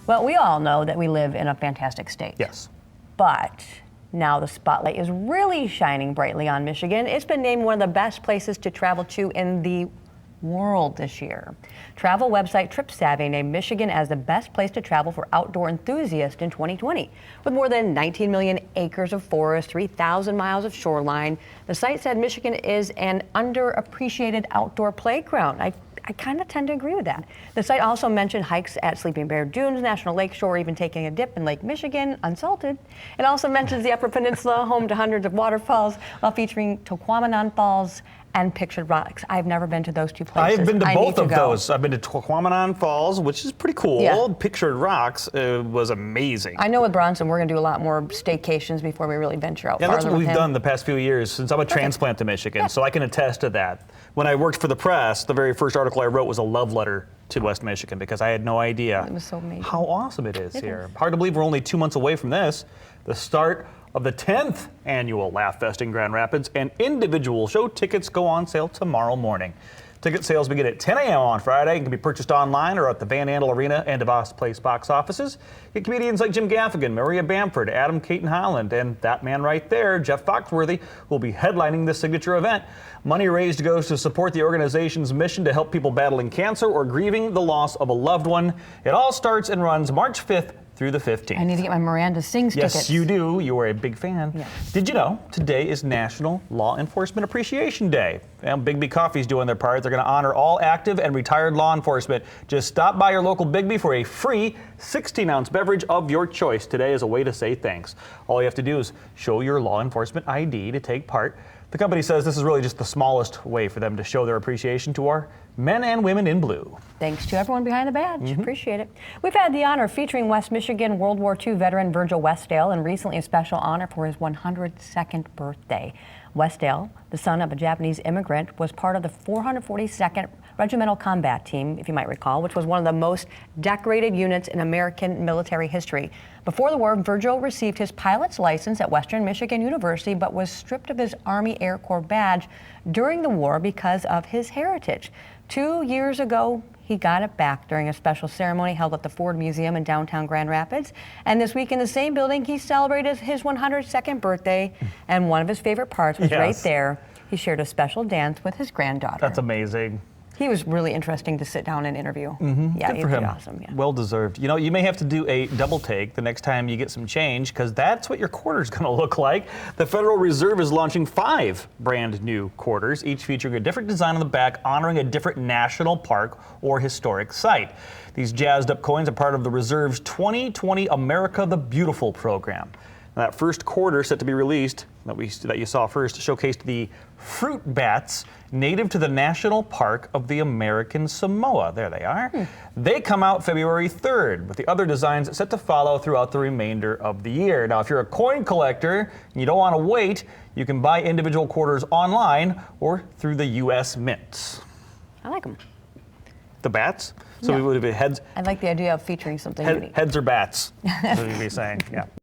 Well, we all know that we live in a fantastic state. Yes. But now the spotlight is really shining brightly on Michigan. It's been named one of the best places to travel to in the world this year. Travel website TripSavvy named Michigan as the best place to travel for outdoor enthusiasts in 2020. With more than 19 million acres of forest, 3,000 miles of shoreline, the site said Michigan is an underappreciated outdoor playground. I kind of tend to agree with that. The site also mentioned hikes at Sleeping Bear Dunes, National Lakeshore, even taking a dip in Lake Michigan, unsalted. It also mentions the Upper Peninsula, home to hundreds of waterfalls, while featuring Tequamanon Falls and Pictured Rocks. I've never been to those two places. I've been to both of those. I've been to Tequamanon Falls, which is pretty cool. Yeah. Pictured Rocks was amazing. I know with Bronson, we're going to do a lot more staycations before we really venture out Yeah, farther that's what with we've him. done the past few years since I'm a transplant to Michigan, so I can attest to that. When I worked for the press, the very first article I wrote was a love letter to West Michigan because I had no idea It was so amazing. how awesome it is here. Hard to believe we're only 2 months away from this, the start of the 10th annual Laugh Fest in Grand Rapids, and individual show tickets go on sale tomorrow morning. Ticket sales begin at 10 a.m. on Friday and can be purchased online or at the Van Andel Arena and DeVos Place box offices. Get comedians like Jim Gaffigan, Maria Bamford, Adam Caton Holland, and that man right there, Jeff Foxworthy, will be headlining this signature event. Money raised goes to support the organization's mission to help people battling cancer or grieving the loss of a loved one. It all starts and runs March 5th through the 15th. I need to get my Miranda Sings tickets. Yes, you do. You are a big fan. Yeah. Did you know today is National Law Enforcement Appreciation Day? And Bigby Coffee's doing their part. They're going to honor all active and retired law enforcement. Just stop by your local Bigby for a free 16-ounce beverage of your choice. Today is a way to say thanks. All you have to do is show your law enforcement ID to take part. The company says this is really just the smallest way for them to show their appreciation to our men and women in blue. Thanks to everyone behind the badge. Appreciate it. We've had the honor of featuring West Michigan World War II veteran Virgil Westdale, and recently a special honor for his 102nd birthday. Westdale, the son of a Japanese immigrant, was part of the 442nd Regimental Combat Team, if you might recall, which was one of the most decorated units in American military history. Before the war, Virgil received his pilot's license at Western Michigan University, but was stripped of his Army Air Corps badge during the war because of his heritage. 2 years ago, he got it back during a special ceremony held at the Ford Museum in downtown Grand Rapids. And this week in the same building, he celebrated his 102nd birthday. And one of his favorite parts was right there. He shared a special dance with his granddaughter. That's amazing. He was really interesting to sit down and interview. Yeah, Good for him. Awesome. Yeah. Well deserved. You know, you may have to do a double take the next time you get some change because that's what your quarter's going to look like. The Federal Reserve is launching 5 brand new quarters, each featuring a different design on the back, honoring a different national park or historic site. These jazzed up coins are part of the Reserve's 2020 America the Beautiful program. Now, that first quarter set to be released that you saw first showcased the fruit bats native to the National Park of the American Samoa. There they are. They come out February 3rd, with the other designs set to follow throughout the remainder of the year. Now, if you're a coin collector and you don't want to wait, you can buy individual quarters online or through the U.S. Mint. I like them. The bats? So No. we would have heads. I like the idea of featuring something unique. Heads or bats? That's what you'd be saying. Yeah.